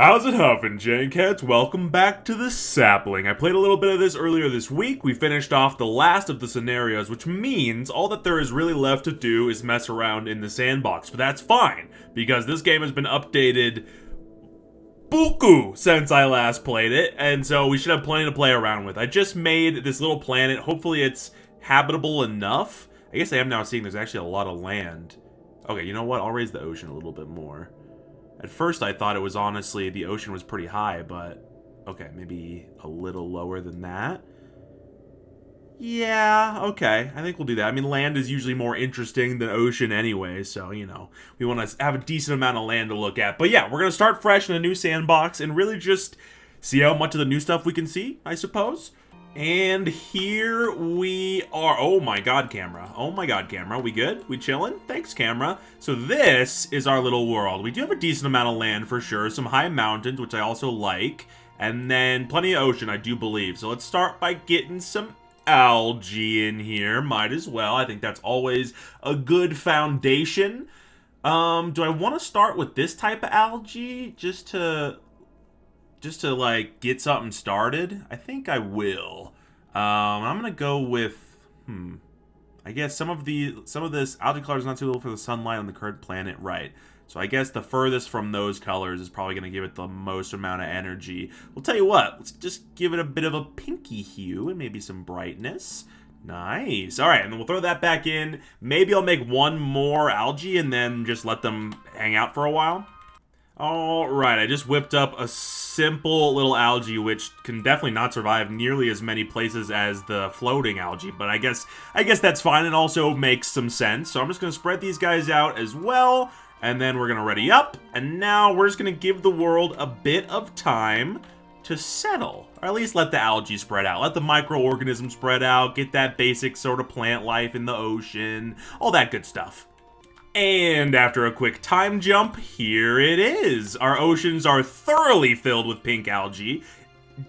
How's it huffing, Jankheads? Welcome back to the Sapling. I played a little bit of this earlier this week. We finished off the last of the scenarios, which means all that there is really left to do is mess around in the sandbox. But that's fine, because this game has been updated buku since I last played it, and so we should have plenty to play around with. I just made this little planet. Hopefully it's habitable enough. I guess I am now seeing there's actually a lot of land. Okay, you know what? I'll raise the ocean a little bit more. At first, I thought it was honestly, the ocean was pretty high, but okay, maybe a little lower than that. Yeah, okay, I think we'll do that. I mean, land is usually more interesting than ocean anyway, so, you know, we want to have a decent amount of land to look at. But yeah, we're going to start fresh in a new sandbox and really just see how much of the new stuff we can see, I suppose. And here we are. Oh my god, camera. Oh my god, camera. We good? We chilling? Thanks, camera. So this is our little world. We do have a decent amount of land for sure. Some high mountains, which I also like. And then plenty of ocean, I do believe. So let's start by getting some algae in here. Might as well. I think that's always a good foundation. Do I want to start with this type of algae just to like get something started? I think I will. I'm gonna go with I guess some of this algae color is not suitable for the sunlight on the current planet, right? So I guess the furthest from those colors is probably gonna give it the most amount of energy. We'll tell you what, let's just give it a bit of a pinky hue and maybe some brightness. Nice. All right, and then we'll throw that back in. Maybe I'll make one more algae and then just let them hang out for a while. Alright, I just whipped up a simple little algae which can definitely not survive nearly as many places as the floating algae, but I guess that's fine and also makes some sense. So I'm just going to spread these guys out as well, and then we're going to ready up, and now we're just going to give the world a bit of time to settle, or at least let the algae spread out, let the microorganisms spread out, get that basic sort of plant life in the ocean, all that good stuff. And after a quick time jump, here it is. Our oceans are thoroughly filled with pink algae.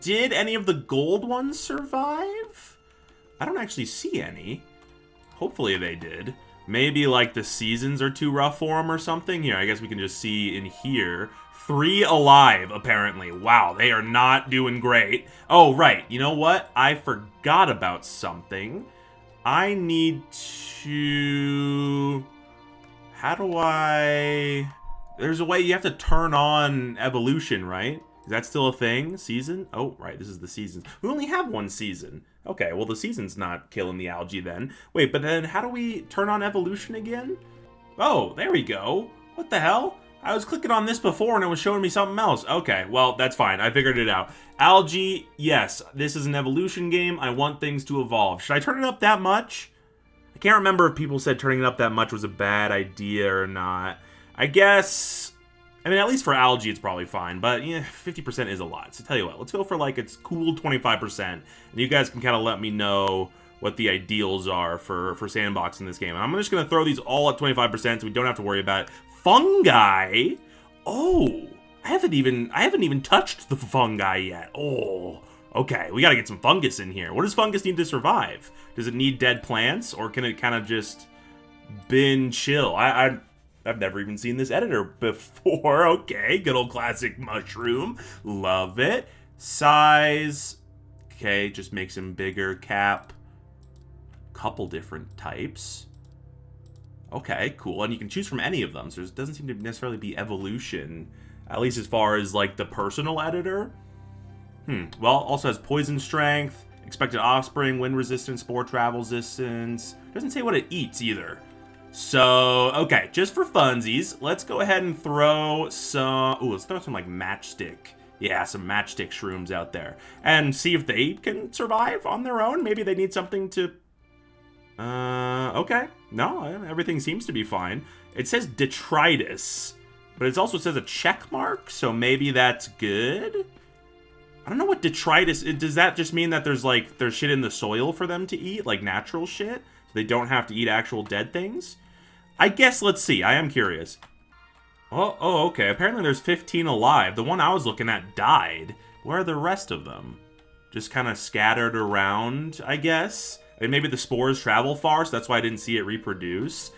Did any of the gold ones survive? I don't actually see any. Hopefully they did. Maybe like the seasons are too rough for them or something. Here, I guess we can just see in here. 3 alive, apparently. Wow, they are not doing great. Oh, right. You know what? I forgot about something. I need to... How do I... There's a way you have to turn on evolution, right? Is that still a thing? Season? Oh, right, this is the seasons. We only have one season. Okay, well, the season's not killing the algae then. Wait, but then how do we turn on evolution again? Oh, there we go. What the hell? I was clicking on this before and it was showing me something else. Okay, well, that's fine. I figured it out. Algae, yes, this is an evolution game. I want things to evolve. Should I turn it up that much? I can't remember if people said turning it up that much was a bad idea or not. I guess, I mean, at least for algae, it's probably fine. But, yeah, 50% is a lot. So tell you what, let's go for, like, it's cool 25%. And you guys can kind of let me know what the ideals are for sandbox in this game. And I'm just going to throw these all at 25% so we don't have to worry about it. Fungi? Oh, I haven't even touched the fungi yet. Oh, okay, we gotta get some fungus in here. What does fungus need to survive? Does it need dead plants, or can it kind of just bin chill? I've never even seen this editor before. Okay, good old classic mushroom. Love it. Size. Okay, just makes him bigger. Cap. Couple different types. Okay, cool. And you can choose from any of them, so there doesn't seem to necessarily be evolution, at least as far as, like, the personal editor. Well, also has poison strength, expected offspring, wind resistance, spore travel resistance. Doesn't say what it eats either. So, okay, just for funsies, let's go ahead and throw some... Ooh, let's throw some, like, matchstick. Yeah, some matchstick shrooms out there. And see if they can survive on their own. Maybe they need something to... okay. No, everything seems to be fine. It says detritus, but it also says a check mark, so maybe that's good? I don't know what detritus... Does that just mean that there's shit in the soil for them to eat? Like natural shit? So they don't have to eat actual dead things? I guess, let's see. I am curious. Oh, okay. Apparently there's 15 alive. The one I was looking at died. Where are the rest of them? Just kind of scattered around, I guess? And maybe the spores travel far, so that's why I didn't see it reproduce.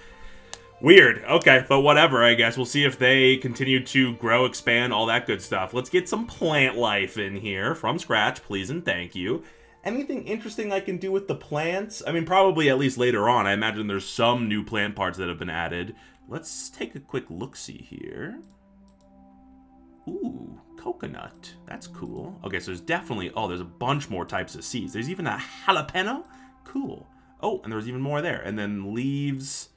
Weird. Okay, but whatever, I guess. We'll see if they continue to grow, expand, all that good stuff. Let's get some plant life in here from scratch, please and thank you. Anything interesting I can do with the plants? I mean, probably at least later on. I imagine there's some new plant parts that have been added. Let's take a quick look-see here. Ooh, coconut. That's cool. Okay, so there's definitely... Oh, there's a bunch more types of seeds. There's even a jalapeno? Cool. Oh, and there's even more there. And then leaves...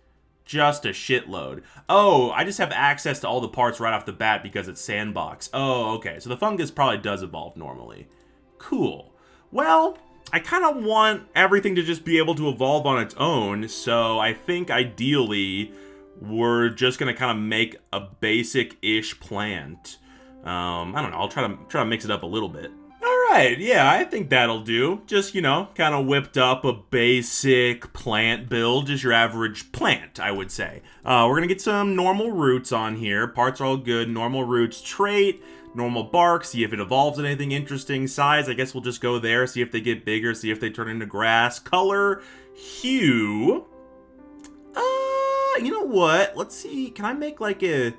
Just a shitload. Oh, I just have access to all the parts right off the bat because it's sandbox. Oh, okay. So the fungus probably does evolve normally. Cool. Well, I kind of want everything to just be able to evolve on its own. So I think ideally we're just going to kind of make a basic-ish plant. I don't know. I'll try to mix it up a little bit. Alright, yeah, I think that'll do. Just, you know, kind of whipped up a basic plant build, just your average plant, I would say. We're going to get some normal roots on here. Parts are all good. Normal roots trait, normal bark, see if it evolves anything interesting. Size, I guess we'll just go there, see if they get bigger, see if they turn into grass. Color, hue. You know what? Let's see. Can I make like a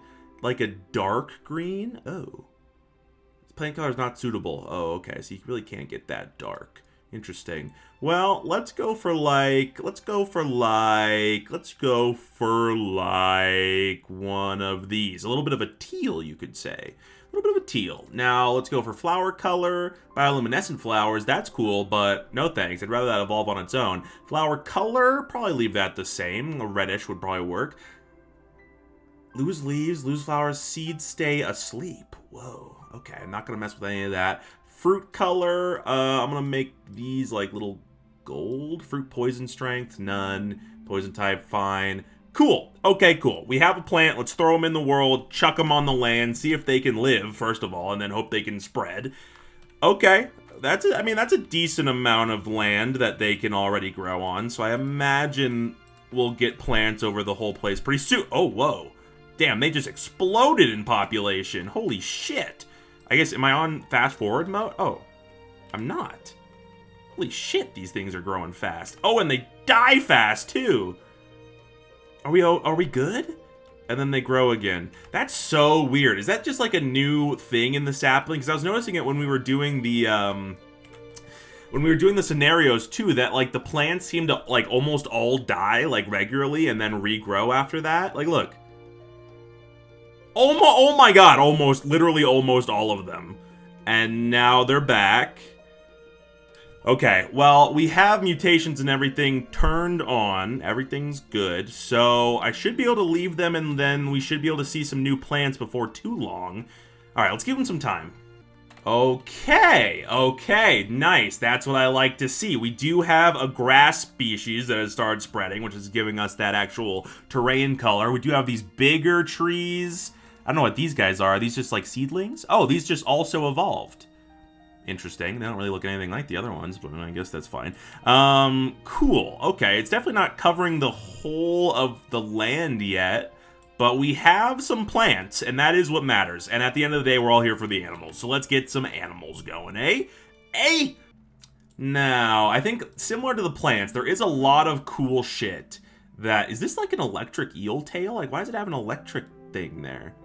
dark green? Oh. Plant color is not suitable. Oh, okay. So you really can't get that dark. Interesting. Well, let's go for like one of these. A little bit of a teal, you could say. A little bit of a teal. Now, let's go for flower color. Bioluminescent flowers, that's cool, but no thanks. I'd rather that evolve on its own. Flower color, probably leave that the same. A reddish would probably work. Lose leaves, lose flowers, seeds stay asleep. Whoa. Okay, I'm not going to mess with any of that. Fruit color, I'm going to make these like little gold. Fruit poison strength, none. Poison type, fine. Cool. Okay, cool. We have a plant. Let's throw them in the world, chuck them on the land, see if they can live, first of all, and then hope they can spread. Okay. That's a decent amount of land that they can already grow on, so I imagine we'll get plants over the whole place pretty soon. Oh, whoa. Damn, they just exploded in population. Holy shit. I guess, am I on fast forward mode? Oh, I'm not. Holy shit, these things are growing fast. Oh, and they die fast, too. Are we good? And then they grow again. That's so weird. Is that just like a new thing in the sapling? Because I was noticing it when we were doing the, scenarios, too, that, like, the plants seem to, like, almost all die, like, regularly and then regrow after that. Like, look. Oh my god, literally almost all of them. And now they're back. Okay, well, we have mutations and everything turned on. Everything's good. So I should be able to leave them, and then we should be able to see some new plants before too long. Alright, let's give them some time. Okay, nice. That's what I like to see. We do have a grass species that has started spreading, which is giving us that actual terrain color. We do have these bigger trees. I don't know what these guys are. Are these just like seedlings? Oh, these just also evolved. Interesting. They don't really look anything like the other ones, but I guess that's fine. Cool. Okay, it's definitely not covering the whole of the land yet, but we have some plants, and that is what matters. And at the end of the day, we're all here for the animals. So let's get some animals going, eh? Eh? Now, I think similar to the plants, there is a lot of cool shit that... Is this like an electric eel tail? Like, why does it have an electric thing there?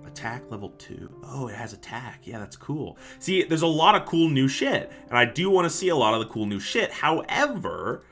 Attack level 2. Oh, it has attack. Yeah, that's cool. See, there's a lot of cool new shit, and I do want to see a lot of the cool new shit. However,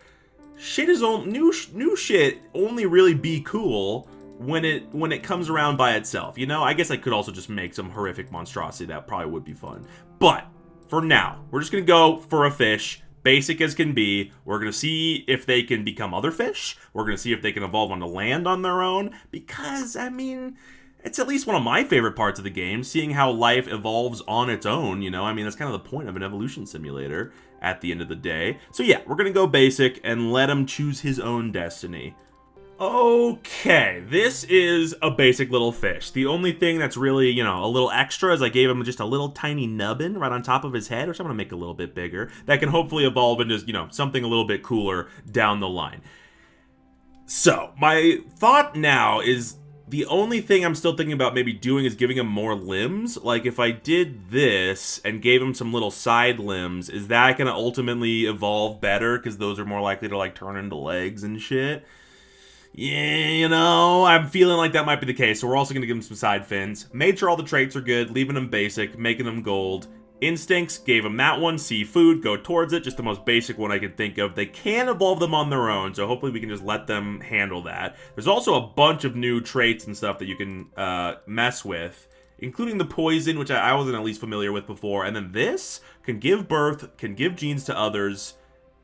new shit only really be cool when it comes around by itself. You know, I guess I could also just make some horrific monstrosity. That probably would be fun. But for now, we're just gonna go for a fish. Basic as can be. We're going to see if they can become other fish. We're going to see if they can evolve on the land on their own. Because, I mean, it's at least one of my favorite parts of the game, seeing how life evolves on its own, you know? I mean, that's kind of the point of an evolution simulator at the end of the day. So yeah, we're going to go basic and let him choose his own destiny. Okay, this is a basic little fish. The only thing that's really, you know, a little extra is I gave him just a little tiny nubbin right on top of his head, which I'm going to make a little bit bigger. That can hopefully evolve into, you know, something a little bit cooler down the line. So, my thought now is the only thing I'm still thinking about maybe doing is giving him more limbs. Like, if I did this and gave him some little side limbs, is that going to ultimately evolve better? Because those are more likely to, like, turn into legs and shit. Yeah, you know, I'm feeling like that might be the case, so we're also going to give him some side fins. Made sure all the traits are good, leaving them basic, making them gold. Instincts, gave them that one. See food, go towards it, just the most basic one I could think of. They can evolve them on their own, so hopefully we can just let them handle that. There's also a bunch of new traits and stuff that you can mess with, including the poison, which I wasn't at least familiar with before. And then this can give birth, can give genes to others,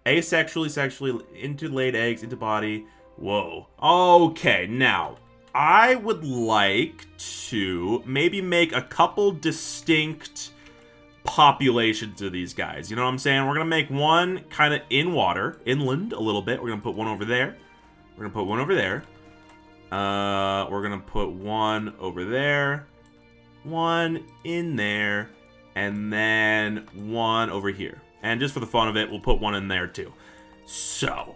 asexually, sexually, into laid eggs, into body. Whoa. Okay, now, I would like to maybe make a couple distinct populations of these guys. You know what I'm saying? We're going to make one kind of in water, inland a little bit. We're going to put one over there. We're going to put one over there. We're going to put one over there. One in there. And then one over here. And just for the fun of it, we'll put one in there too. So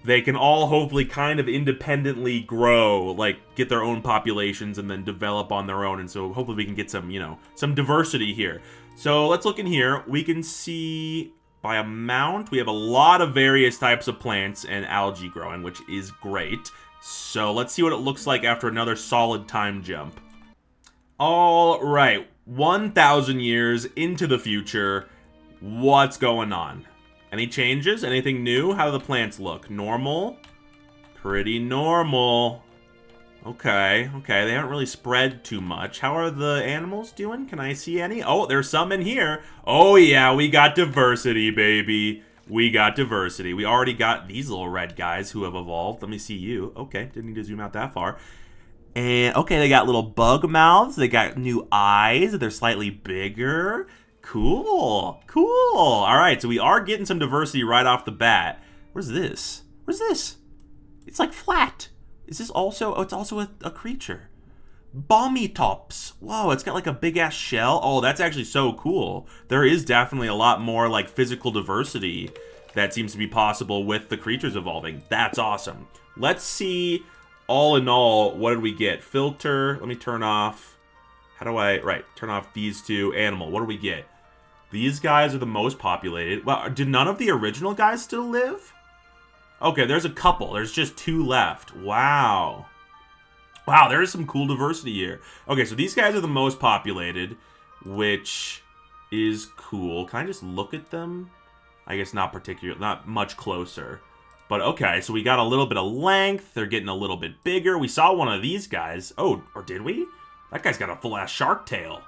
they can all hopefully kind of independently grow, like get their own populations and then develop on their own. And so hopefully we can get some, you know, some diversity here. So let's look in here. We can see by amount, we have a lot of various types of plants and algae growing, which is great. So let's see what it looks like after another solid time jump. All right, 1,000 years into the future. What's going on? Any changes? Anything new? How do the plants look? Normal? Pretty normal. Okay, they haven't really spread too much. How are the animals doing? Can I see any? Oh, there's some in here. Oh yeah, we got diversity, baby. We got diversity. We already got these little red guys who have evolved. Let me see you. Okay, didn't need to zoom out that far. And, okay, they got little bug mouths. They got new eyes. They're slightly bigger. Cool. All right, so we are getting some diversity right off the bat. Where's this? It's like flat. Is this also... Oh, it's also a creature. Bommytops. Whoa, it's got like a big-ass shell. Oh, that's actually so cool. There is definitely a lot more like physical diversity that seems to be possible with the creatures evolving. That's awesome. Let's see, all in all, what did we get? Filter. Let me turn off... How do I... Right, turn off these two. Animal. What do we get? These guys are the most populated. Well, did none of the original guys still live? Okay, there's a couple. There's just 2 left. Wow, there is some cool diversity here. Okay, so these guys are the most populated, which is cool. Can I just look at them? I guess not much closer. But okay, so we got a little bit of length. They're getting a little bit bigger. We saw one of these guys. Oh, or did we? That guy's got a full-ass shark tail.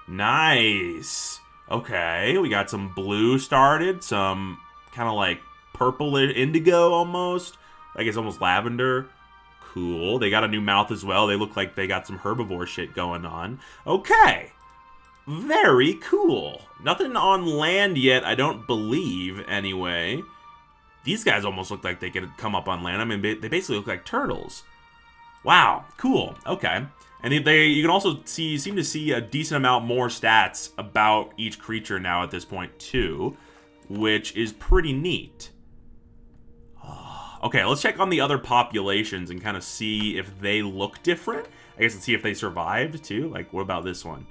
Nice. Okay, we got some blue started, some kind of like purple indigo almost. I guess almost lavender. Cool. They got a new mouth as well. They look like they got some herbivore shit going on. Okay. Very cool. Nothing on land yet, I don't believe, anyway. These guys almost look like they could come up on land. I mean, they basically look like turtles. Wow, cool. Okay. And you can also seem to see a decent amount more stats about each creature now at this point, too, which is pretty neat. Okay, let's check on the other populations and kind of see if they look different. I guess let's see if they survived, too. Like, what about this one?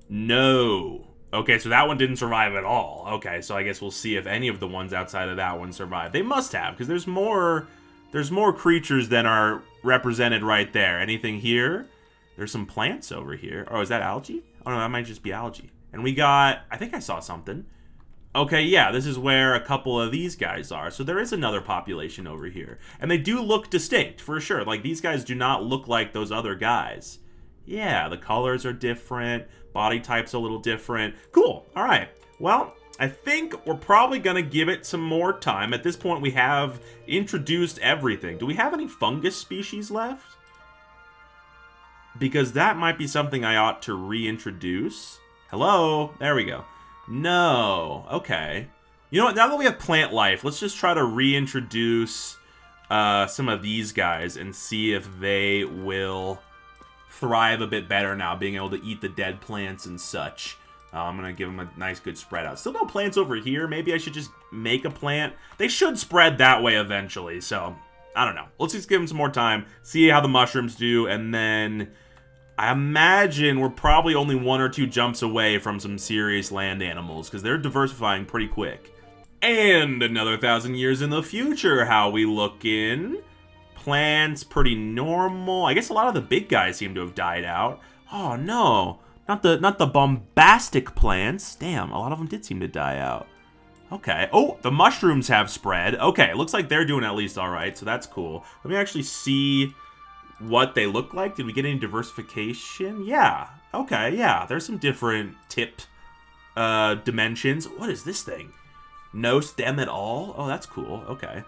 No. Okay, so that one didn't survive at all. Okay, so I guess we'll see if any of the ones outside of that one survive. They must have, because there's more creatures than are represented right there. Anything here? There's some plants over here. Oh, is that algae? Oh, no, that might just be algae. And we got... I think I saw something. Okay, yeah, this is where a couple of these guys are. So there is another population over here. And they do look distinct, for sure. Like, these guys do not look like those other guys. Yeah, the colors are different. Body type's a little different. Cool. All right. Well, I think we're probably going to give it some more time. At this point, we have introduced everything. Do we have any fungus species left? Because that might be something I ought to reintroduce. Hello? There we go. No. Okay. You know what? Now that we have plant life, let's just try to reintroduce some of these guys and see if they will thrive a bit better now, being able to eat the dead plants and such. I'm going to give them a nice good spread out. Still no plants over here. Maybe I should just make a plant. They should spread that way eventually, so I don't know. Let's just give them some more time, see how the mushrooms do, and then I imagine we're probably only 1 or 2 jumps away from some serious land animals because they're diversifying pretty quick. And another 1,000 years in the future, how we looking? Plants, pretty normal. I guess a lot of the big guys seem to have died out. Oh no, not the bombastic plants. Damn, a lot of them did seem to die out. Okay. Oh, the mushrooms have spread. Okay, looks like they're doing at least all right, so that's cool. Let me actually see what they look like. Did we get any diversification? Yeah. Okay, yeah. There's some different tipped dimensions. What is this thing? No stem at all? Oh, that's cool. Okay.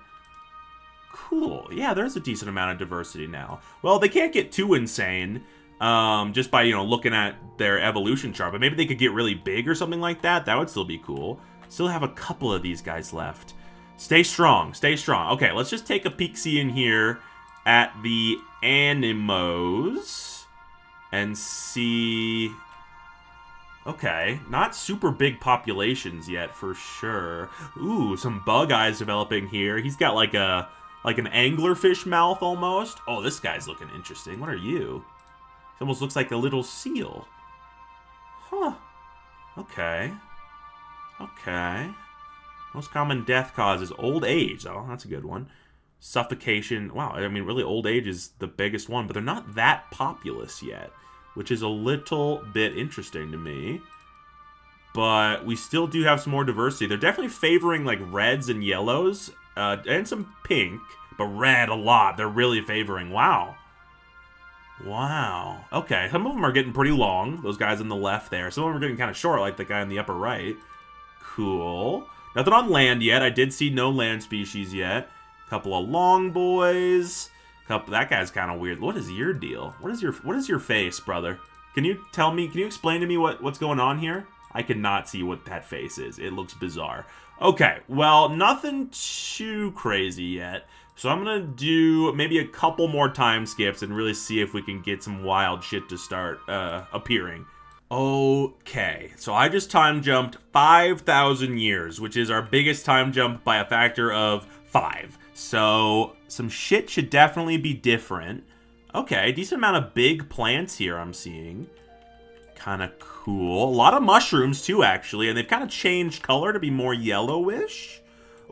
Cool. Yeah, there's a decent amount of diversity now. Well, they can't get too insane just by, looking at their evolution chart. But maybe they could get really big or something like that. That would still be cool. Still have a couple of these guys left. Stay strong. Stay strong. Okay, let's just take a peek-see in here at the animos and see... Okay, not super big populations yet, for sure. Ooh, some bug eyes developing here. He's got like an anglerfish mouth almost. Oh, this guy's looking interesting. What are you? It almost looks like a little seal. Huh. Okay. Okay. Most common death cause is old age. Oh, that's a good one. Suffocation. Wow, I mean, really, old age is the biggest one, but they're not that populous yet, which is a little bit interesting to me. But we still do have some more diversity. They're definitely favoring, like, reds and yellows, and some pink, but red a lot. They're really favoring. Wow. Wow. Okay, some of them are getting pretty long, those guys on the left there. Some of them are getting kind of short, like the guy in the upper right. Cool. Nothing on land yet. I did see no land species yet. Couple of long boys. That guy's kind of weird. What is your deal? What is your face, brother? Can you tell me? Can you explain to me what's going on here? I cannot see what that face is. It looks bizarre. Okay, well, nothing too crazy yet. So I'm gonna do maybe a couple more time skips and really see if we can get some wild shit to start appearing. Okay, so I just time jumped 5,000 years, which is our biggest time jump by a factor of 5. So some shit should definitely be different. Okay, decent amount of big plants here I'm seeing. Kind of cool. A lot of mushrooms too, actually, and they've kind of changed color to be more yellowish.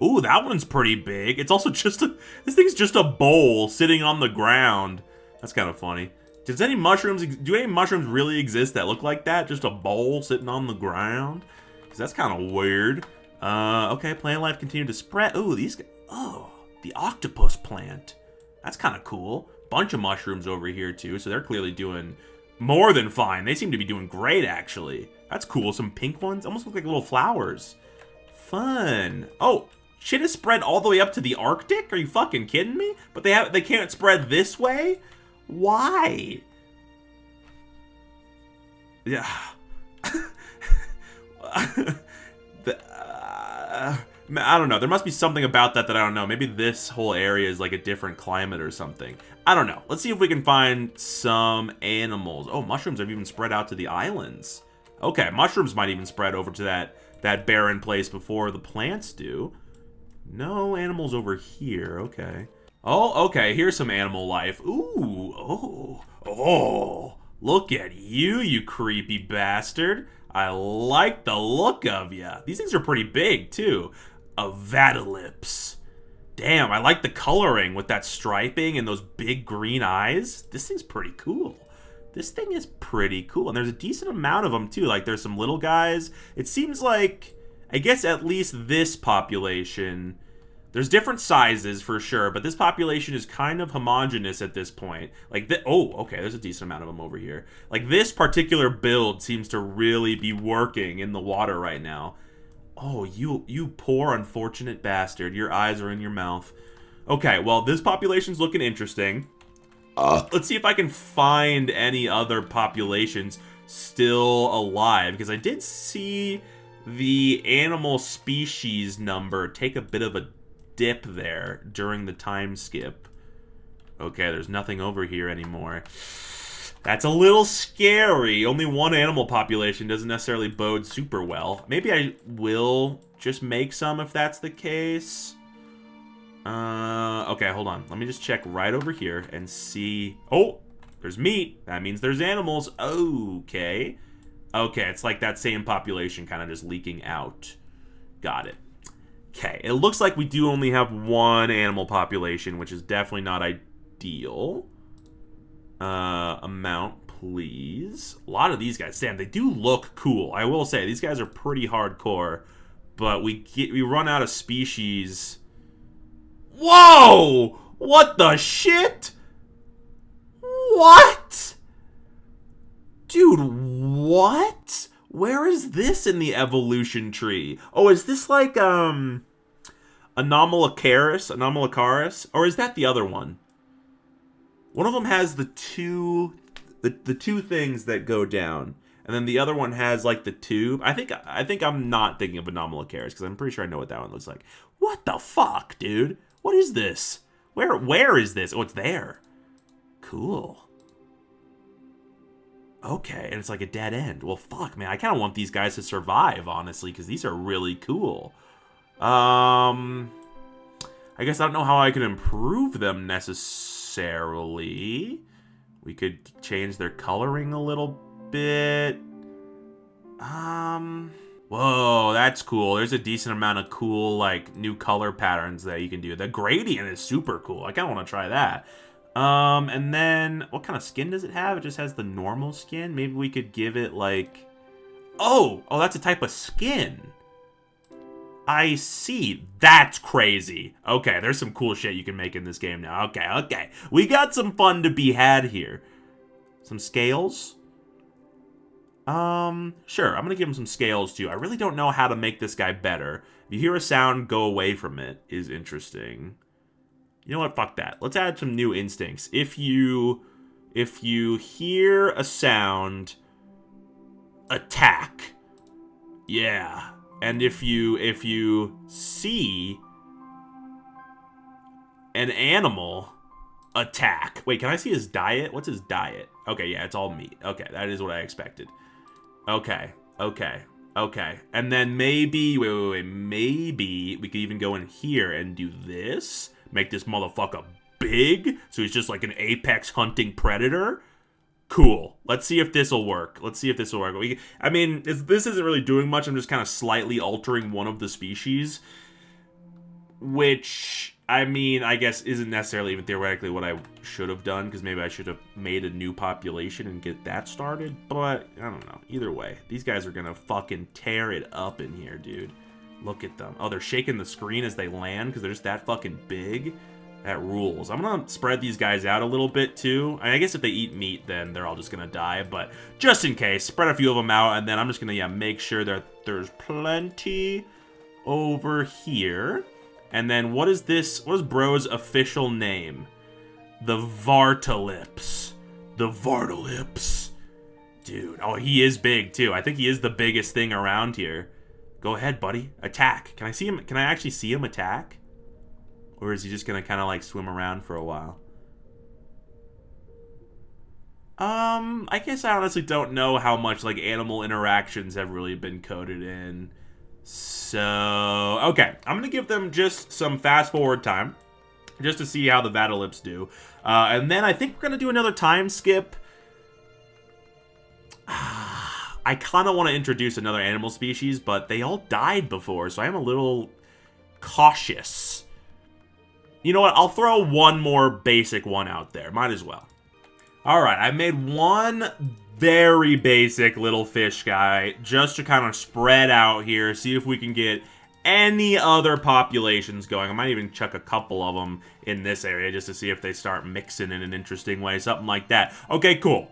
Ooh, that one's pretty big. It's also just this thing's just a bowl sitting on the ground. That's kind of funny. Do any mushrooms really exist that look like that? Just a bowl sitting on the ground? Because that's kind of weird. Okay, plant life continued to spread. Ooh, these guys. Oh, the octopus plant. That's kind of cool. Bunch of mushrooms over here, too. So they're clearly doing more than fine. They seem to be doing great, actually. That's cool. Some pink ones. Almost look like little flowers. Fun. Oh, shit is spread all the way up to the Arctic? Are you fucking kidding me? But they can't spread this way? Why? Yeah. I don't know. There must be something about that I don't know. Maybe this whole area is like a different climate or something. I don't know. Let's see if we can find some animals. Oh, mushrooms have even spread out to the islands. Okay, mushrooms might even spread over to that barren place before the plants do. No animals over here. Okay. Oh, okay. Here's some animal life. Ooh. Oh. Look at you, you creepy bastard. I like the look of ya. These things are pretty big, too. A Vatalips. Damn, I like the coloring with that striping and those big green eyes. This thing's pretty cool. This thing is pretty cool. And there's a decent amount of them, too. Like, there's some little guys. It seems like, I guess at least this population... There's different sizes for sure, but this population is kind of homogenous at this point. Like, oh, okay, there's a decent amount of them over here. Like, this particular build seems to really be working in the water right now. Oh, you poor unfortunate bastard. Your eyes are in your mouth. Okay, well, this population's looking interesting. Let's see if I can find any other populations still alive, because I did see the animal species number take a bit of a dip there during the time skip. Okay, there's nothing over here anymore. That's a little scary. Only one animal population doesn't necessarily bode super well. Maybe I will just make some if that's the case. Okay, hold on. Let me just check right over here and see. Oh, there's meat. That means there's animals. Okay. Okay, it's like that same population kind of just leaking out. Got it. Okay, it looks like we do only have one animal population, which is definitely not ideal. Amount, please. A lot of these guys, damn, they do look cool. I will say, these guys are pretty hardcore, but we run out of species. Whoa! What the shit? What? Dude, what? Where is this in the evolution tree? Oh, is this like, Anomalocaris? Or is that the other one? One of them has the two things that go down. And then the other one has, like, the tube. I think I'm not thinking of Anomalocaris, because I'm pretty sure I know what that one looks like. What the fuck, dude? What is this? Where is this? Oh, it's there. Cool. Okay, and it's like a dead end. Well, fuck, man. I kind of want these guys to survive, honestly, because these are really cool. I guess I don't know how I can improve them necessarily. We could change their coloring a little bit. Whoa, that's cool. There's a decent amount of cool, like, new color patterns that you can do. The gradient is super cool. I kind of want to try that. And then, what kind of skin does it have? It just has the normal skin. Maybe we could give it, like... Oh, that's a type of skin. I see. That's crazy. Okay, there's some cool shit you can make in this game now. Okay. We got some fun to be had here. Some scales? Sure. I'm gonna give him some scales, too. I really don't know how to make this guy better. If you hear a sound, go away from it is interesting. You know what? Fuck that. Let's add some new instincts. If you hear a sound, attack. Yeah. And if you see an animal, attack. Wait, can I see his diet? What's his diet? Okay, yeah, it's all meat. Okay, that is what I expected. Okay. And then maybe, wait, maybe we could even go in here and do this. Make this motherfucker big, so he's just like an apex hunting predator. Cool. Let's see if this will work. This isn't really doing much. I'm just kind of slightly altering one of the species, which, I guess isn't necessarily even theoretically what I should have done, because maybe I should have made a new population and get that started, but I don't know. Either way, these guys are gonna fucking tear it up in here, dude. Look at them. Oh, they're shaking the screen as they land because they're just that fucking big. That rules. I'm going to spread these guys out a little bit, too. I guess if they eat meat, then they're all just going to die. But just in case, spread a few of them out. And then I'm just going to, make sure that there's plenty over here. And then what is this? What is bro's official name? The Vartalips. Dude. Oh, he is big, too. I think he is the biggest thing around here. Go ahead, buddy. Attack. Can I see him? Can I actually see him attack? Or is he just gonna kind of like swim around for a while? I guess I honestly don't know how much like animal interactions have really been coded in. So, okay. I'm gonna give them just some fast forward time. Just to see how the Vatalips do. And then I think we're gonna do another time skip. I kind of want to introduce another animal species, but they all died before, so I am a little cautious. You know what? I'll throw one more basic one out there. Might as well. Alright, I made one very basic little fish guy just to kind of spread out here, see if we can get any other populations going. I might even chuck a couple of them in this area just to see if they start mixing in an interesting way, something like that. Okay, cool.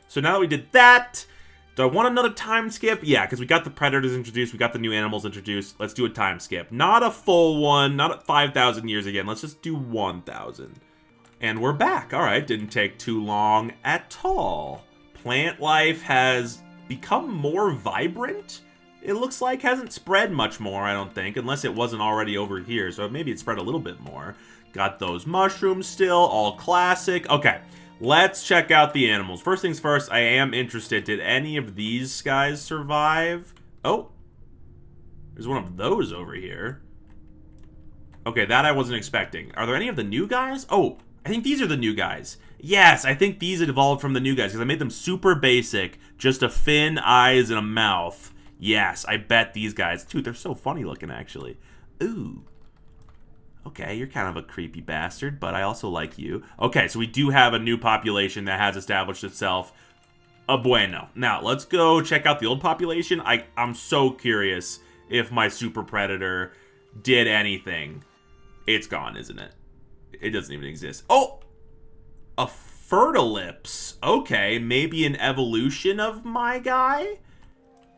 So now that we did that, do I want another time skip? Yeah, because we got the predators introduced, we got the new animals introduced. Let's do a time skip. Not a full one, not at 5,000 years again. Let's just do 1,000. And we're back. All right, didn't take too long at all. Plant life has become more vibrant. It looks like hasn't spread much more, I don't think, unless it wasn't already over here. So maybe it spread a little bit more. Got those mushrooms still, all classic. Okay. Let's check out the animals. First things first, I am interested. Did any of these guys survive? Oh. There's one of those over here. Okay, that I wasn't expecting. Are there any of the new guys? Oh, I think these are the new guys. Yes, I think these evolved from the new guys because I made them super basic. Just a fin, eyes, and a mouth. Yes, I bet these guys... Dude, they're so funny looking, actually. Ooh. Okay, you're kind of a creepy bastard, but I also like you. Okay, so we do have a new population that has established itself. Bueno. Now, let's go check out the old population. I'm so curious if my super predator did anything. It's gone, isn't it? It doesn't even exist. Oh! A fertilips. Okay, maybe an evolution of my guy?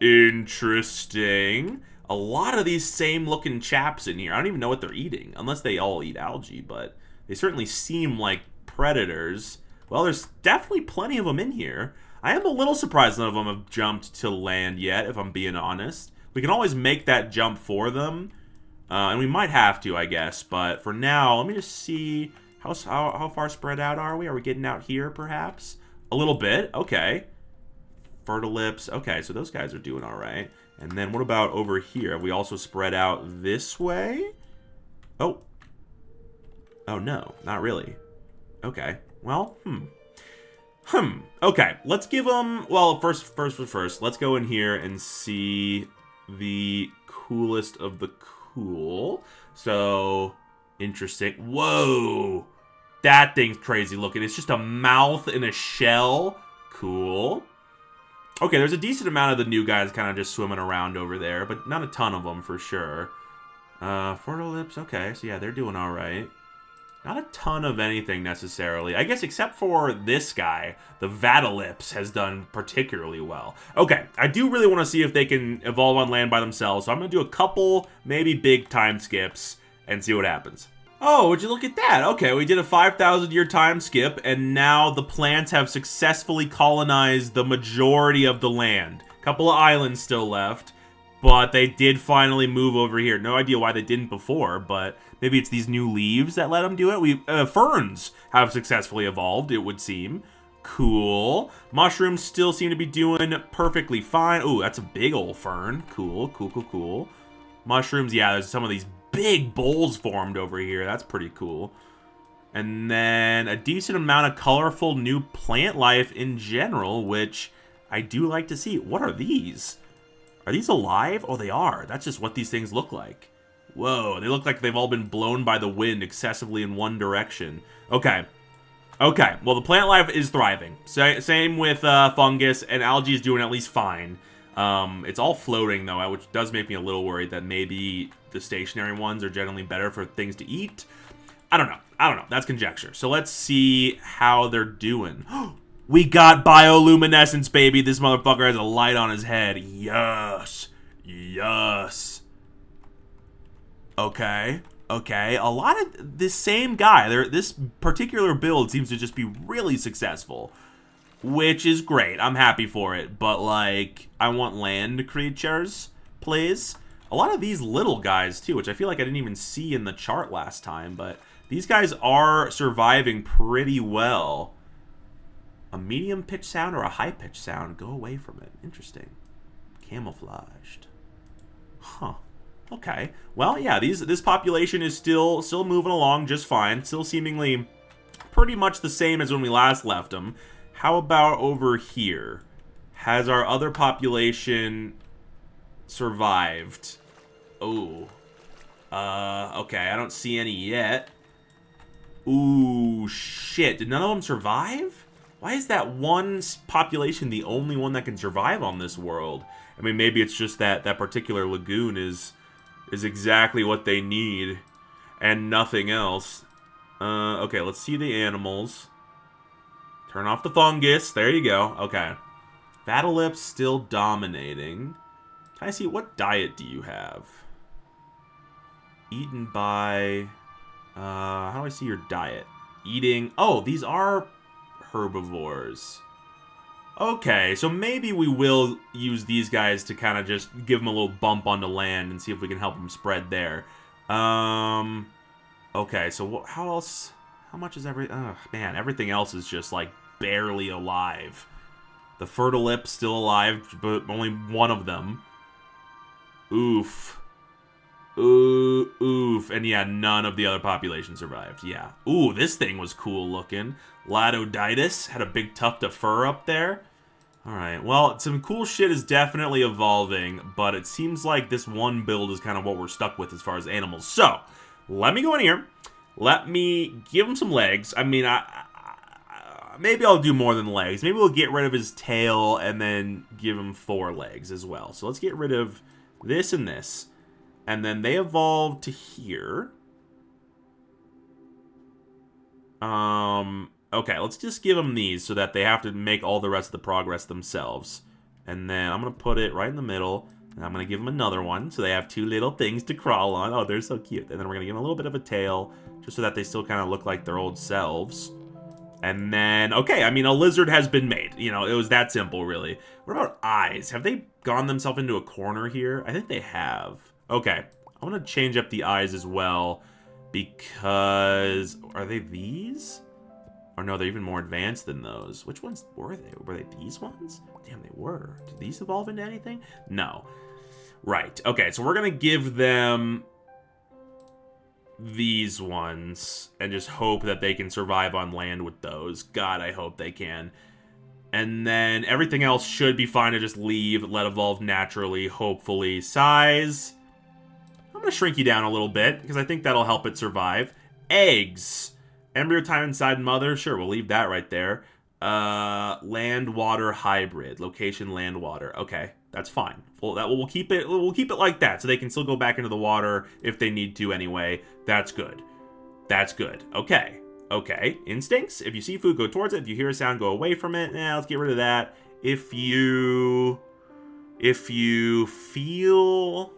Interesting. A lot of these same looking chaps in here. I don't even know what they're eating, unless they all eat algae, but they certainly seem like predators. Well, there's definitely plenty of them in here. I am a little surprised none of them have jumped to land yet, if I'm being honest. We can always make that jump for them, and we might have to, I guess. But for now, let me just see how far spread out are we? Are we getting out here, perhaps? A little bit. Okay. Fertilips. Okay, so those guys are doing all right. And then what about over here? Have we also spread out this way? Oh. Oh, no. Not really. Okay. Well, Okay, let's give them... Well, first, let's go in here and see the coolest of the cool. So, interesting. Whoa! That thing's crazy looking. It's just a mouth in a shell. Cool. Okay, there's a decent amount of the new guys kind of just swimming around over there, but not a ton of them for sure. Fertilips, okay, so yeah, they're doing all right. Not a ton of anything necessarily. I guess except for this guy, the Vatalips has done particularly well. Okay, I do really want to see if they can evolve on land by themselves, so I'm going to do a couple, maybe big time skips and see what happens. Oh, would you look at that? Okay, we did a 5,000-year time skip, and now the plants have successfully colonized the majority of the land. A couple of islands still left, but they did finally move over here. No idea why they didn't before, but maybe it's these new leaves that let them do it. Ferns have successfully evolved, it would seem. Cool. Mushrooms still seem to be doing perfectly fine. Ooh, that's a big old fern. Cool, cool, cool, cool. Mushrooms, yeah, there's some of these big bowls formed over here. That's pretty cool. And then a decent amount of colorful new plant life in general, which I do like to see. What are these? Are these alive? Oh, they are. That's just what these things look like. Whoa, they look like they've all been blown by the wind excessively in one direction. Okay. Okay, well, the plant life is thriving. Same with fungus, and algae is doing at least fine. It's all floating, though, which does make me a little worried that maybe the stationary ones are generally better for things to eat. I don't know. That's conjecture. So let's see how they're doing. We got bioluminescence, baby. This motherfucker has a light on his head. Yes. Yes. Okay. Okay. A lot of this same guy. This particular build seems to just be really successful, which is great. I'm happy for it. But, like, I want land creatures, please. A lot of these little guys, too, which I feel like I didn't even see in the chart last time. But these guys are surviving pretty well. A medium pitch sound or a high pitch sound? Go away from it. Interesting. Camouflaged. Huh. Okay. Well, yeah, this population is still moving along just fine. Still seemingly pretty much the same as when we last left them. How about over here? Has our other population survived? Oh. Okay, I don't see any yet. Ooh, shit. Did none of them survive? Why is that one population the only one that can survive on this world? I mean, maybe it's just that particular lagoon is exactly what they need and nothing else. Okay, let's see the animals. Turn off the fungus. There you go. Okay. Vatalips still dominating. Can I see, what diet do you have? Eaten by... how do I see your diet? Eating... Oh, these are herbivores. Okay, so maybe we will use these guys to kind of just give them a little bump onto land and see if we can help them spread there. Okay, so how else... How much is man, everything else is just, like, barely alive. The Fertilips still alive, but only one of them. Oof. Oof. And yeah, none of the other population survived. Yeah. Ooh, this thing was cool looking. Latoditis had a big tuft of fur up there. Alright, well, some cool shit is definitely evolving, but it seems like this one build is kind of what we're stuck with as far as animals. So, let me go in here. Let me give him some legs. I mean, maybe I'll do more than legs. Maybe we'll get rid of his tail and then give him 4 legs as well. So let's get rid of this and this. And then they evolve to here. Okay, let's just give them these so that they have to make all the rest of the progress themselves. And then I'm going to put it right in the middle. And I'm going to give them another one so they have 2 little things to crawl on. Oh, they're so cute. And then we're going to give them a little bit of a tail just so that they still kind of look like their old selves. And then, okay, I mean, a lizard has been made. You know, it was that simple, really. What about eyes? Have they gone themselves into a corner here? I think they have. Okay, I'm going to change up the eyes as well because... Are they these? Or no, they're even more advanced than those. Which ones were they? Were they these ones? Damn, they were. Did these evolve into anything? No. Right. Okay, so we're going to give them these ones and just hope that they can survive on land with those. God, I hope they can. And then everything else should be fine to just leave, let evolve naturally, hopefully. Size. I'm going to shrink you down a little bit because I think that'll help it survive. Eggs. Embryo time inside mother. Sure, we'll leave that right there. Land water hybrid. Location land water. Okay, that's fine. Well, we'll keep it. We'll keep it like that, so they can still go back into the water if they need to. Anyway, that's good. That's good. Okay. Okay. Instincts. If you see food, go towards it. If you hear a sound, go away from it. Let's get rid of that. If you feel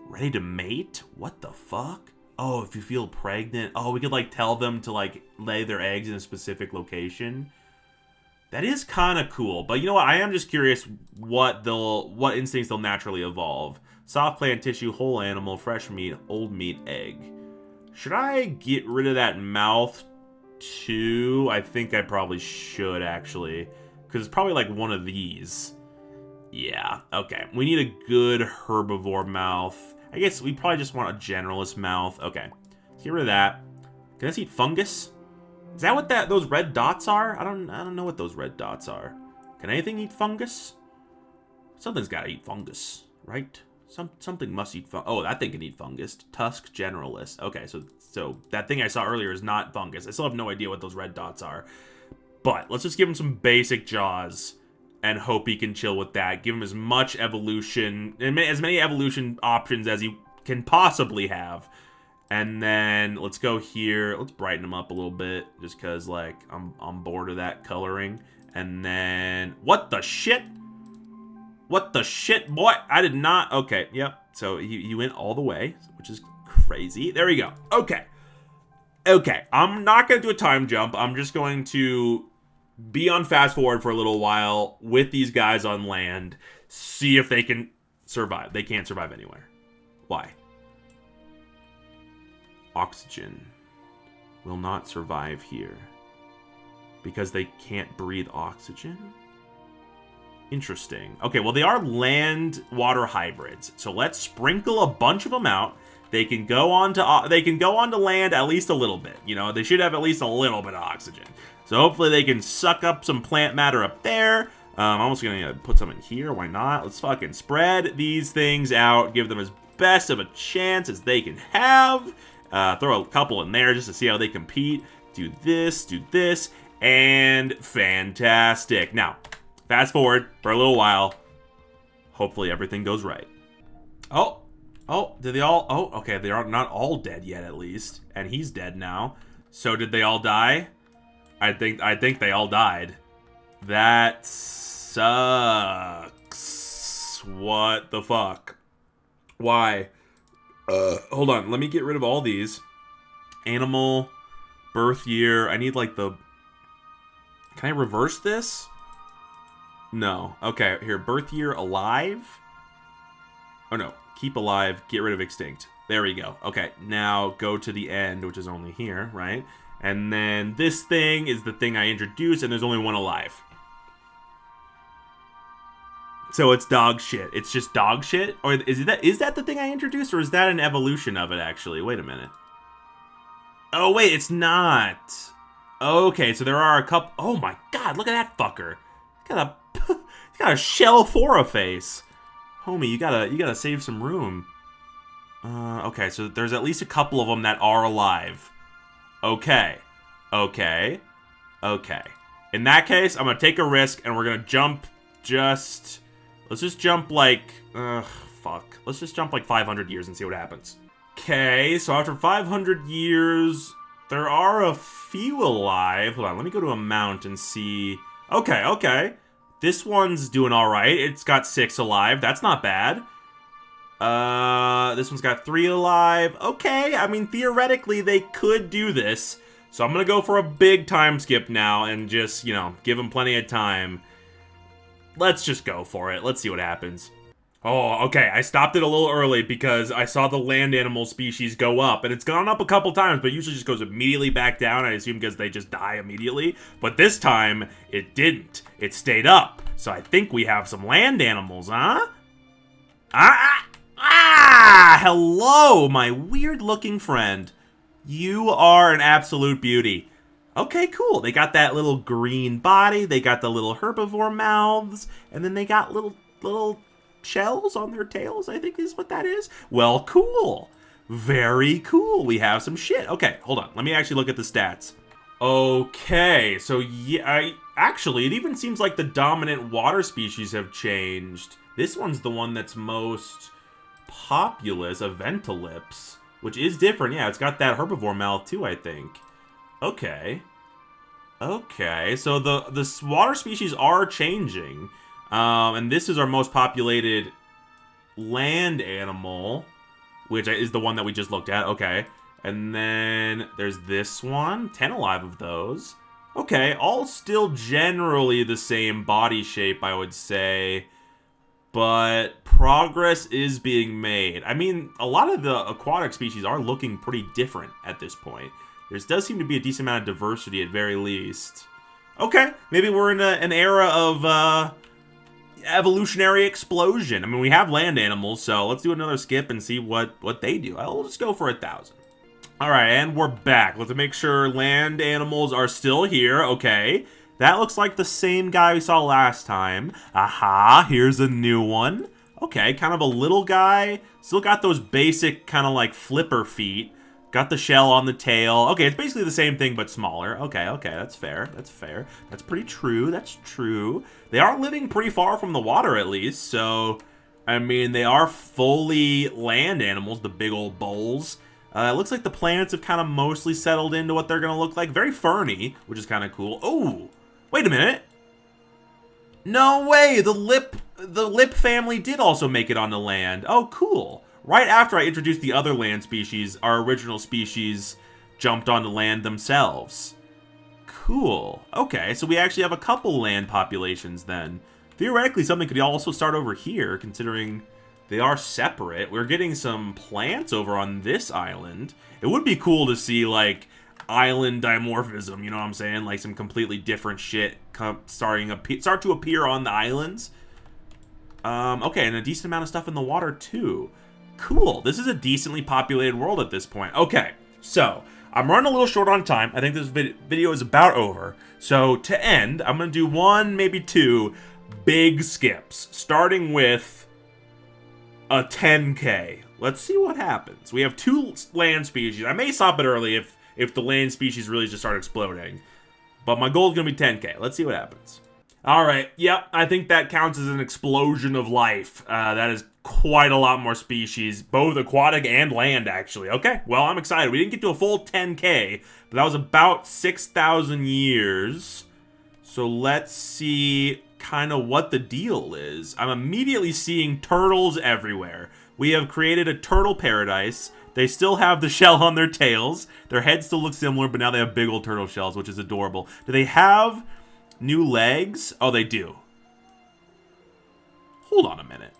ready to mate, what the fuck? Oh, if you feel pregnant. Oh, we could, like, tell them to, like, lay their eggs in a specific location. That is kind of cool. But you know what? I am just curious what instincts they'll naturally evolve. Soft plant tissue, whole animal, fresh meat, old meat, egg. Should I get rid of that mouth, too? I think I probably should, actually. Because it's probably, like, one of these. Yeah, okay. We need a good herbivore mouth. I guess we probably just want a generalist mouth. Okay, let's get rid of that. Can this eat fungus? Is that what those red dots are? I don't know what those red dots are. Can anything eat fungus? Something's got to eat fungus, right? Something must eat fungus. Oh, that thing can eat fungus. Tusk generalist. Okay, so that thing I saw earlier is not fungus. I still have no idea what those red dots are. But let's just give him some basic jaws and hope he can chill with that. Give him as much evolution, as many evolution options as he can possibly have. And then let's go here. Let's brighten him up a little bit, just because, like, I'm bored of that coloring. And then, what the shit? What the shit, boy? I did not. Okay, yep. So he went all the way, which is crazy. There we go. Okay. Okay, I'm not going to do a time jump. I'm just going to be on fast forward for a little while with these guys on land. See if they can survive. They can't survive anywhere. Why? Oxygen will not survive here. Because they can't breathe oxygen? Interesting. Okay, well, they are land-water hybrids. So let's sprinkle a bunch of them out. They can go on to land at least a little bit. You know, they should have at least a little bit of oxygen. So hopefully they can suck up some plant matter up there. I'm almost going to put some in here. Why not? Let's fucking spread these things out. Give them as best of a chance as they can have. Throw a couple in there just to see how they compete. Do this, and fantastic. Now, fast forward for a little while. Hopefully everything goes right. Oh, did they all? Oh, okay, they are not all dead yet, at least. And he's dead now. So did they all die? I think they all died. That sucks. What the fuck? Why? Hold on. Let me get rid of all these. Animal, birth year. I need like the... Can I reverse this? No. Okay, here. Birth year alive? Oh, no. Keep alive. Get rid of extinct. There we go. Okay, now go to the end, which is only here, right? And then this thing is the thing I introduced, and there's only one alive. So it's dog shit. It's just dog shit? Or is that the thing I introduced, or is that an evolution of it, actually? Wait a minute. Oh, wait, it's not. Okay, so there are a couple... Oh, my God, look at that fucker. Look at got a shell face. Homie, you gotta save some room. Okay, so there's at least a couple of them that are alive. Okay. Okay. Okay. In that case, I'm gonna take a risk, and we're gonna jump just... Let's just jump like... fuck. Let's just jump like 500 years and see what happens. Okay, so after 500 years, there are a few alive. Hold on, let me go to amount and see... Okay, okay. This one's doing alright. It's got 6 alive. That's not bad. This one's got 3 alive. Okay, I mean, theoretically, they could do this. So I'm gonna go for a big time skip now and just, you know, give them plenty of time. Let's just go for it. Let's see what happens. Oh, okay, I stopped it a little early because I saw the land animal species go up. And it's gone up a couple times, but usually just goes immediately back down. I assume because they just die immediately. But this time, it didn't. It stayed up. So I think we have some land animals, huh? Hello, my weird-looking friend. You are an absolute beauty. Okay, cool. They got that little green body. They got the little herbivore mouths. And then they got little shells on their tails, I think is what that is. Well, cool. Very cool. We have some shit. Okay, hold on. Let me actually look at the stats. Okay, so yeah, actually, it even seems like the dominant water species have changed. This one's the one that's most populous, a ventilips, which is different. Yeah, it's got that herbivore mouth too, I think. Okay. Okay, so the water species are changing. And this is our most populated land animal, which is the one that we just looked at. Okay. And then there's this one. 10 alive of those. Okay, all still generally the same body shape, I would say. But progress is being made. I mean, a lot of the aquatic species are looking pretty different at this point. There does seem to be a decent amount of diversity at very least. Okay, maybe we're in an era of evolutionary explosion. I mean, we have land animals, so let's do another skip and see what they do. I'll just go for 1,000. All right, and we're back. Let's make sure land animals are still here. Okay. That looks like the same guy we saw last time. Aha, here's a new one. Okay, kind of a little guy. Still got those basic kind of like flipper feet. Got the shell on the tail. Okay, it's basically the same thing, but smaller. Okay, okay, that's fair. That's fair. That's pretty true. That's true. They are living pretty far from the water, at least. So, I mean, they are fully land animals, the big old bowls. It looks like the planets have kind of mostly settled into what they're going to look like. Very ferny, which is kind of cool. Oh, wait a minute. No way. The lip family did also make it onto land. Oh, cool. Right after I introduced the other land species, our original species jumped onto land themselves. Cool. Okay, so we actually have a couple land populations then. Theoretically, something could also start over here, considering they are separate. We're getting some plants over on this island. It would be cool to see, like, island dimorphism, you know what I'm saying? Like, some completely different shit start to appear on the islands. Okay, and a decent amount of stuff in the water, too. Cool. This is a decently populated world at this point. Okay, so I'm running a little short on time. I think this video is about over. So to end, I'm going to do 1, maybe 2 big skips, starting with a 10K. Let's see what happens. We have 2 land species. I may stop it early if the land species really just start exploding. But my goal is going to be 10K. Let's see what happens. All right. Yep, I think that counts as an explosion of life. That is quite a lot more species, both aquatic and land, actually. Okay, well, I'm excited. We didn't get to a full 10K, but that was about 6,000 years. So let's see kind of what the deal is. I'm immediately seeing turtles everywhere. We have created a turtle paradise. They still have the shell on their tails. Their heads still look similar, but now they have big old turtle shells, which is adorable. Do they have new legs? Oh, they do. Hold on a minute.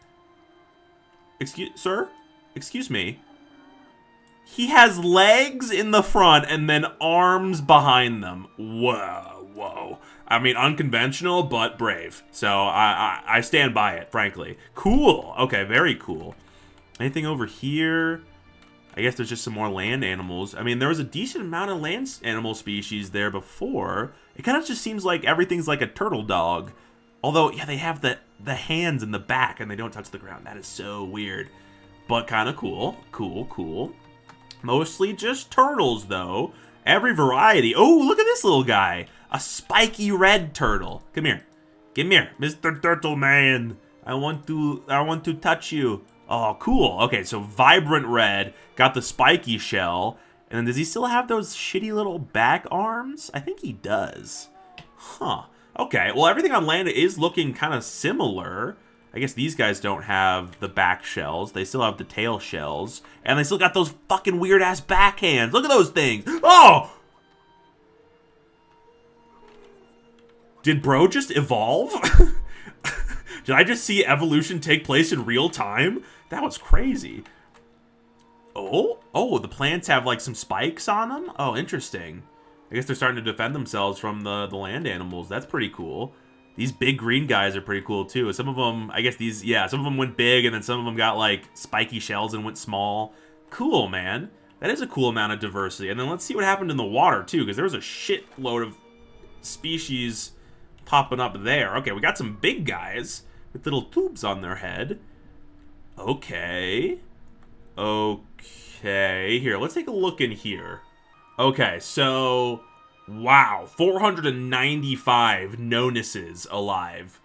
Sir? Excuse me. He has legs in the front and then arms behind them. Whoa, whoa. I mean, unconventional, but brave. So I stand by it, frankly. Cool. Okay, very cool. Anything over here? I guess there's just some more land animals. I mean, there was a decent amount of land animal species there before. It kind of just seems like everything's like a turtle dog. Although, yeah, they have the the hands in the back and they don't touch the ground. That is so weird, but kind of cool. Cool. Mostly just turtles, though. Every variety. Oh, look at this little guy. A spiky red turtle. Come here. Come here, Mr. Turtle Man. I want to touch you. Oh, cool. Okay, so vibrant red. Got the spiky shell. And then does he still have those shitty little back arms? I think he does. Huh. Okay, well, everything on land is looking kind of similar. I guess these guys don't have the back shells. They still have the tail shells. And they still got those fucking weird-ass backhands. Look at those things. Oh! Did bro just evolve? Did I just see evolution take place in real time? That was crazy. Oh, the plants have like some spikes on them? Oh, interesting. I guess they're starting to defend themselves from the land animals. That's pretty cool. These big green guys are pretty cool, too. Some of them, I guess these, yeah, some of them went big, and then some of them got, like, spiky shells and went small. Cool, man. That is a cool amount of diversity. And then let's see what happened in the water, too, because there was a shitload of species popping up there. Okay, we got some big guys with little tubes on their head. Okay. Here, let's take a look in here. Okay, so... Wow, 495 nonuses alive,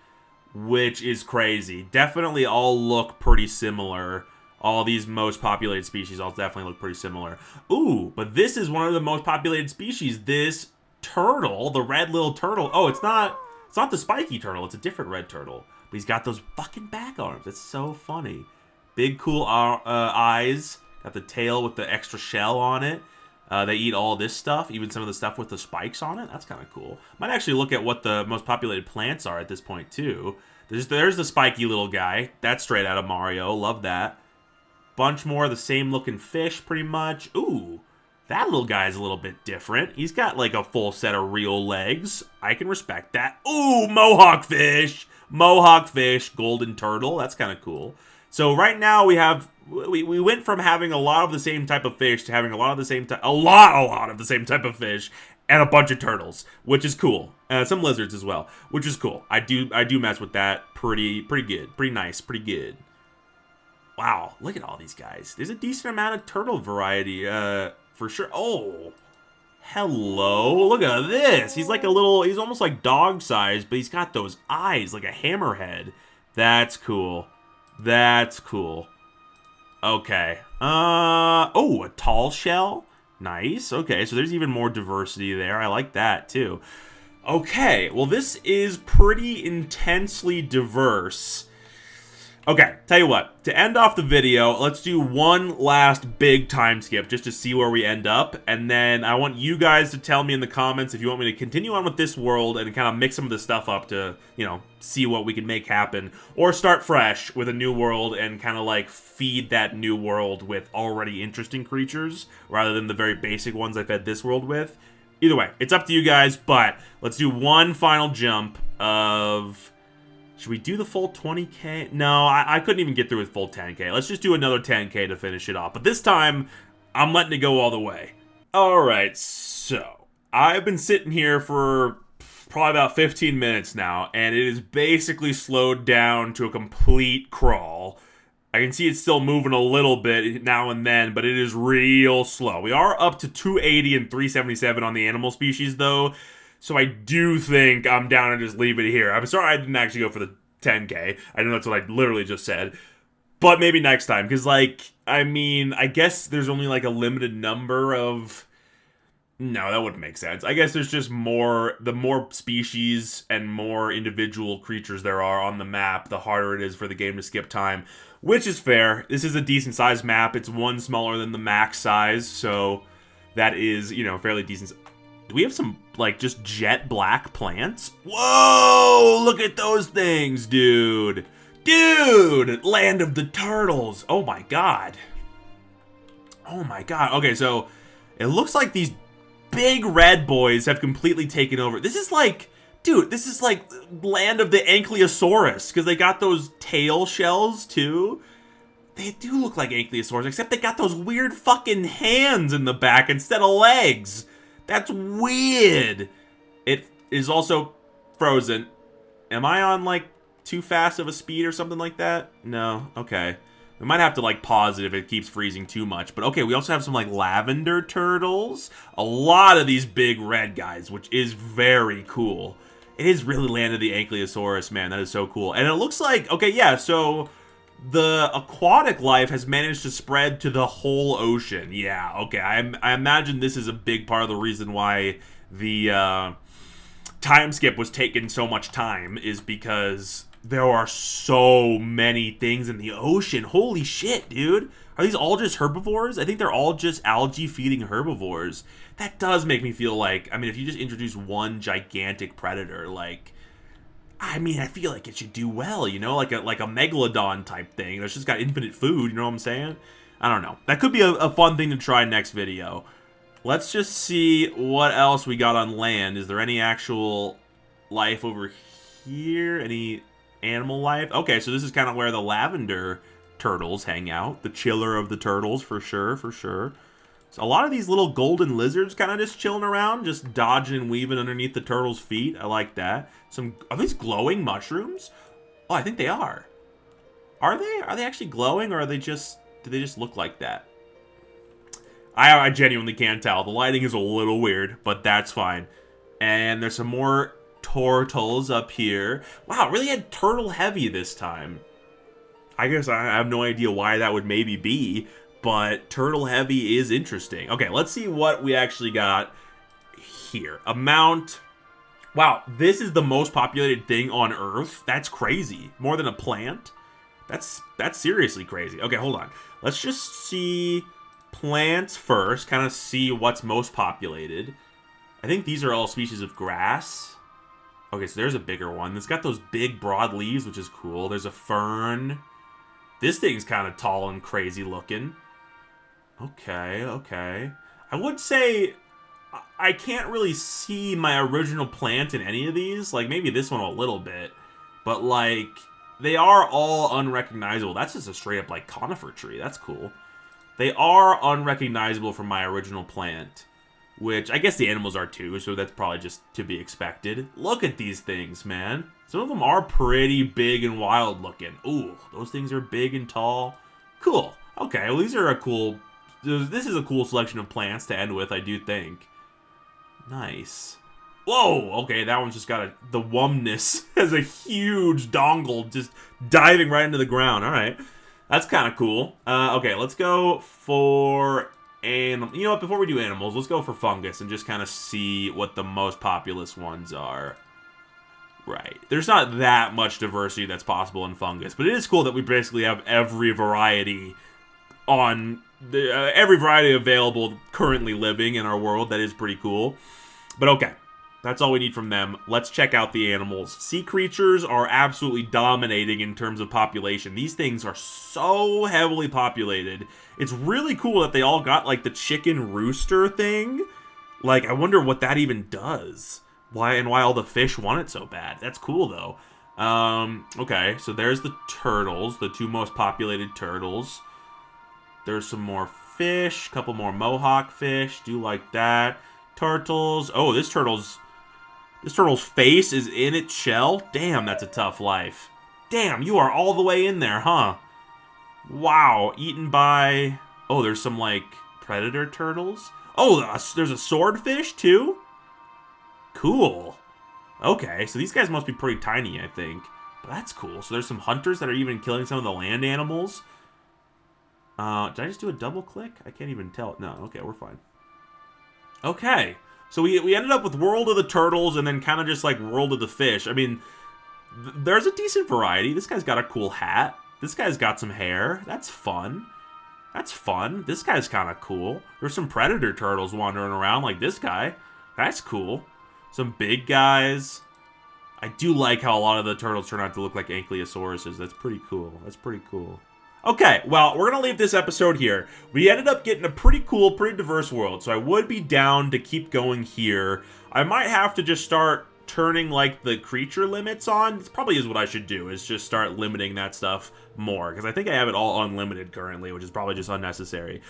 which is crazy. Definitely all look pretty similar. All these most populated species all definitely look pretty similar. Ooh, but this is one of the most populated species. This turtle, the red little turtle. Oh, it's not the spiky turtle. It's a different red turtle. But he's got those fucking back arms. It's so funny. Big, cool eyes. Got the tail with the extra shell on it. They eat all this stuff, even some of the stuff with the spikes on it. That's kind of cool. Might actually look at what the most populated plants are at this point, too. There's the spiky little guy. That's straight out of Mario. Love that. Bunch more of the same looking fish, pretty much. Ooh, that little guy's a little bit different. He's got, like, a full set of real legs. I can respect that. Ooh, mohawk fish. Mohawk fish, golden turtle. That's kind of cool. So right now we went from having a lot of the same type of fish to having a lot of the same type of fish and a bunch of turtles, which is cool. Some lizards as well, which is cool. I do mess with that pretty good, pretty nice, pretty good. Wow, look at all these guys. There's a decent amount of turtle variety, for sure. Oh, hello, look at this. He's almost like dog size, but he's got those eyes like a hammerhead. That's cool. That's cool. Okay. Oh, a tall shell? Nice. Okay, so there's even more diversity there. I like that, too. Okay, well, this is pretty intensely diverse. Okay, tell you what. To end off the video, let's do one last big time skip just to see where we end up. And then I want you guys to tell me in the comments if you want me to continue on with this world and kind of mix some of this stuff up to, you know, see what we can make happen. Or start fresh with a new world and kind of like feed that new world with already interesting creatures rather than the very basic ones I fed this world with. Either way, it's up to you guys, but let's do one final jump of... Should we do the full 20k? No, I couldn't even get through with full 10k. Let's just do another 10k to finish it off. But this time, I'm letting it go all the way. Alright, so I've been sitting here for probably about 15 minutes now, and it is basically slowed down to a complete crawl. I can see it's still moving a little bit now and then, but it is real slow. We are up to 280 and 377 on the animal species, though. So I do think I'm down and just leave it here. I'm sorry I didn't actually go for the 10k. I know that's what I literally just said. But maybe next time. Because, like, I mean, I guess there's only, like, a limited number of... No, that wouldn't make sense. I guess there's just more... The more species and more individual creatures there are on the map, the harder it is for the game to skip time. Which is fair. This is a decent-sized map. It's one smaller than the max size. So that is, you know, fairly decent... Do we have some, like, just jet black plants? Whoa! Look at those things, dude! Dude! Land of the turtles! Oh my god. Oh my god. Okay, so it looks like these big red boys have completely taken over. This is like... Dude, this is like land of the Ankylosaurus, because they got those tail shells, too. They do look like Ankylosaurus, except they got those weird fucking hands in the back instead of legs. That's weird. It is also frozen. Am I on, like, too fast of a speed or something like that? No? Okay. We might have to, like, pause it if it keeps freezing too much. But, okay, we also have some, like, lavender turtles. A lot of these big red guys, which is very cool. It is really land of the Ankylosaurus, man. That is so cool. And it looks like, okay, yeah, so the aquatic life has managed to spread to the whole ocean. Yeah, okay. I imagine this is a big part of the reason why the time skip was taking so much time, is because there are so many things in the ocean. Holy shit, dude. Are these all just herbivores? I think they're all just algae-feeding herbivores. That does make me feel like, I mean, if you just introduce one gigantic predator, like, I mean, I feel like it should do well, you know? Like a megalodon type thing that's just got infinite food, you know what I'm saying? I don't know. That could be a fun thing to try next video. Let's just see what else we got on land. Is there any actual life over here? Any animal life? Okay, so this is kind of where the lavender turtles hang out. The chiller of the turtles, for sure, for sure. So a lot of these little golden lizards kind of just chilling around, just dodging and weaving underneath the turtles' feet. I like that. Are these glowing mushrooms? Oh, I think they are. Are they? Are they actually glowing, or are they just, do they just look like that? I genuinely can't tell. The lighting is a little weird, but that's fine. And there's some more turtles up here. Wow, it really had turtle heavy this time. I guess I have no idea why that would maybe be, but turtle heavy is interesting. Okay, let's see what we actually got here. Amount. Wow, this is the most populated thing on Earth. That's crazy. More than a plant? That's seriously crazy. Okay, hold on. Let's just see plants first, kind of see what's most populated. I think these are all species of grass. Okay, so there's a bigger one. It's got those big broad leaves, which is cool. There's a fern. This thing's kind of tall and crazy looking. Okay, okay. I would say I can't really see my original plant in any of these. Like, maybe this one a little bit. But, like, they are all unrecognizable. That's just a straight-up, like, conifer tree. That's cool. They are unrecognizable from my original plant. Which, I guess the animals are too, so that's probably just to be expected. Look at these things, man. Some of them are pretty big and wild looking. Ooh, those things are big and tall. Cool. Okay, well, these are a cool... This is a cool selection of plants to end with, I do think. Nice. Whoa! Okay, that one's just got the Wumness has a huge dongle just diving right into the ground. All right. That's kind of cool. Okay, let's go for... And you know what, before we do animals, let's go for fungus and just kind of see what the most populous ones are. Right. There's not that much diversity that's possible in fungus, but it is cool that we basically have every variety on every variety available currently living in our world. That is pretty cool. But okay, that's all we need from them. Let's check out the animals. Sea creatures are absolutely dominating in terms of population. These things are so heavily populated. It's really cool that they all got, like, the chicken rooster thing. Like, I wonder what that even does. Why all the fish want it so bad. That's cool, though. Okay, so there's the turtles, the two most populated turtles. There's some more fish, a couple more mohawk fish. Do like that. Turtles. Oh, this turtle's face is in its shell. Damn, that's a tough life. Damn, you are all the way in there, huh? Wow, eaten by... Oh, there's some, like, predator turtles. Oh, there's a swordfish, too? Cool. Okay, so these guys must be pretty tiny, I think. But that's cool. So there's some hunters that are even killing some of the land animals. Did I just do a double click? I can't even tell. No, okay, we're fine. Okay, so we ended up with World of the Turtles and then kind of just, like, World of the Fish. I mean, there's a decent variety. This guy's got a cool hat. This guy's got some hair. That's fun. That's fun. This guy's kind of cool. There's some predator turtles wandering around like this guy. That's cool. Some big guys. I do like how a lot of the turtles turn out to look like ankylosauruses. That's pretty cool. That's pretty cool. Okay, well, we're going to leave this episode here. We ended up getting a pretty cool, pretty diverse world, so I would be down to keep going here. I might have to just start turning, like, the creature limits on. This probably is what I should do, is just start limiting that stuff more, because I think I have it all unlimited currently, which is probably just unnecessary.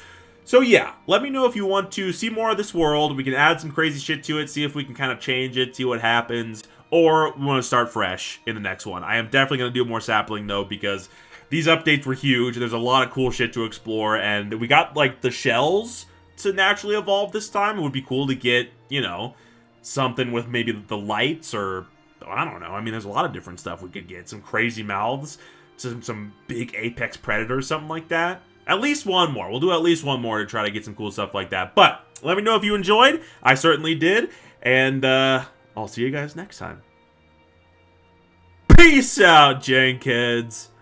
So yeah, let me know if you want to see more of this world. We can add some crazy shit to it, see if we can kind of change it, see what happens. or we want to start fresh in the next one. I am definitely going to do more sapling, though, because these updates were huge. There's a lot of cool shit to explore, and we got, like, the shells to naturally evolve this time. It would be cool to get, you know, something with maybe the lights, or I don't know. I mean, there's a lot of different stuff we could get. Some crazy mouths, some big apex predators, something like that. At least one more. We'll do at least one more to try to get some cool stuff like that. But let me know if you enjoyed. I certainly did. And I'll see you guys next time. Peace out, Jankids.